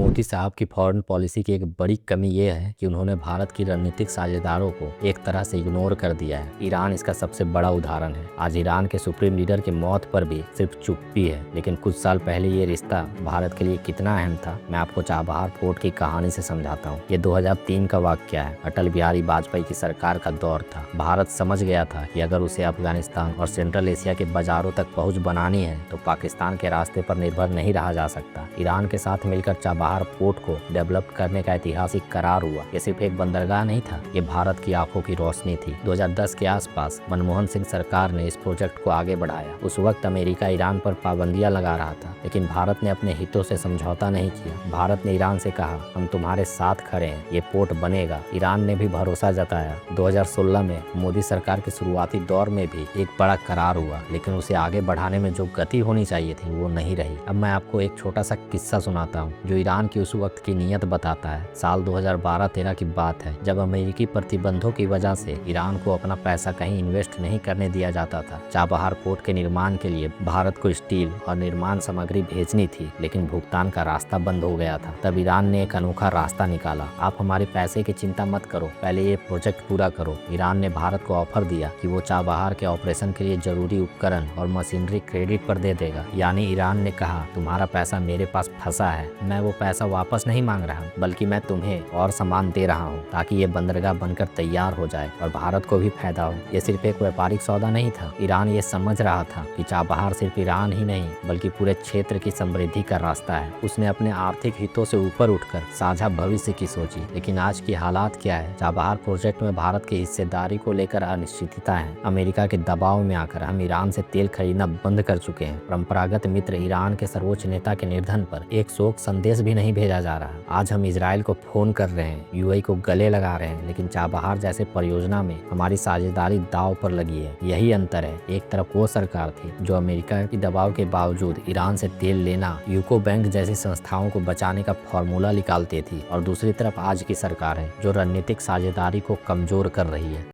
मोदी साहब की foreign policy की एक बड़ी कमी ये है कि उन्होंने भारत की रणनीतिक साझेदारों को एक तरह से इग्नोर कर दिया है। ईरान इसका सबसे बड़ा उदाहरण है। आज ईरान के सुप्रीम लीडर की मौत पर भी सिर्फ चुप्पी है, लेकिन कुछ साल पहले ये रिश्ता भारत के लिए कितना अहम था, मैं आपको चाबहार पोर्ट की कहानी से समझाता हूँ। ये 2003 का वाकया है। अटल बिहारी वाजपेयी की सरकार का दौर था। भारत समझ गया था कि अगर उसे अफगानिस्तान और सेंट्रल एशिया के बाजारों तक पहुँच बनानी है तो पाकिस्तान के रास्ते पर निर्भर नहीं रहा जा सकता। ईरान के साथ मिलकर चाबहार पोर्ट को डेवलप करने का ऐतिहासिक करार हुआ। ये सिर्फ एक बंदरगाह नहीं था, ये भारत की आंखों की रोशनी थी। 2010 के आसपास मनमोहन सिंह सरकार ने इस प्रोजेक्ट को आगे बढ़ाया। उस वक्त अमेरिका ईरान पर पाबंदियां लगा रहा था, लेकिन भारत ने अपने हितों से समझौता नहीं किया। भारत ने ईरान से कहा, हम तुम्हारे साथ खड़े हैं, ये पोर्ट बनेगा। ईरान ने भी भरोसा जताया। 2016 में मोदी सरकार के शुरुआती दौर में भी एक बड़ा करार हुआ, लेकिन उसे आगे बढ़ाने में जो गति होनी चाहिए थी वो नहीं रही। अब मैं आपको एक छोटा सा किस्सा सुनाता हूँ जो ईरान की उस वक्त की नीयत बताता है। साल 2012-13 की बात है, जब अमेरिकी प्रतिबंधों की वजह से ईरान को अपना पैसा कहीं इन्वेस्ट नहीं करने दिया जाता था। चाबहार पोर्ट के निर्माण के लिए भारत को स्टील और निर्माण सामग्री भेजनी थी, लेकिन भुगतान का रास्ता बंद हो गया था। तब ईरान ने एक अनोखा रास्ता निकाला। आप हमारे पैसे की चिंता मत करो, पहले ये प्रोजेक्ट पूरा करो। ईरान ने भारत को ऑफर दिया कि वो चाबहार के ऑपरेशन के लिए जरूरी उपकरण और मशीनरी क्रेडिट पर दे देगा। यानी ईरान ने कहा, तुम्हारा पैसा मेरे पास फंसा है, मैं वो पैसा वापस नहीं मांग रहा, बल्कि मैं तुम्हें और सामान दे रहा हूँ ताकि ये बंदरगाह बनकर तैयार हो जाए और भारत को भी फायदा हो। ये सिर्फ एक व्यापारिक सौदा नहीं था। ईरान ये समझ रहा था कि चाबहार सिर्फ ईरान ही नहीं बल्कि पूरे क्षेत्र की समृद्धि का रास्ता है। उसने अपने आर्थिक हितों से ऊपर उठकर साझा भविष्य की सोची। लेकिन आज की हालात क्या है? चाबहार प्रोजेक्ट में भारत की हिस्सेदारी को लेकर अनिश्चितता है। अमेरिका के दबाव में आकर हम ईरान से तेल खरीदना बंद कर चुके हैं। परंपरागत मित्र ईरान के सर्वोच्च नेता के निधन पर एक शोक संदेश भी नहीं भेजा जा रहा। आज हम इजराइल को फोन कर रहे हैं, यूएई को गले लगा रहे हैं, लेकिन चाबहार जैसे परियोजना में हमारी साझेदारी दांव पर लगी है। यही अंतर है। एक तरफ वो सरकार थी जो अमेरिका के दबाव के बावजूद ईरान से तेल लेना, यूको बैंक जैसी संस्थाओं को बचाने का फॉर्मूला निकालती थी, और दूसरी तरफ आज की सरकार है जो रणनीतिक साझेदारी को कमजोर कर रही है।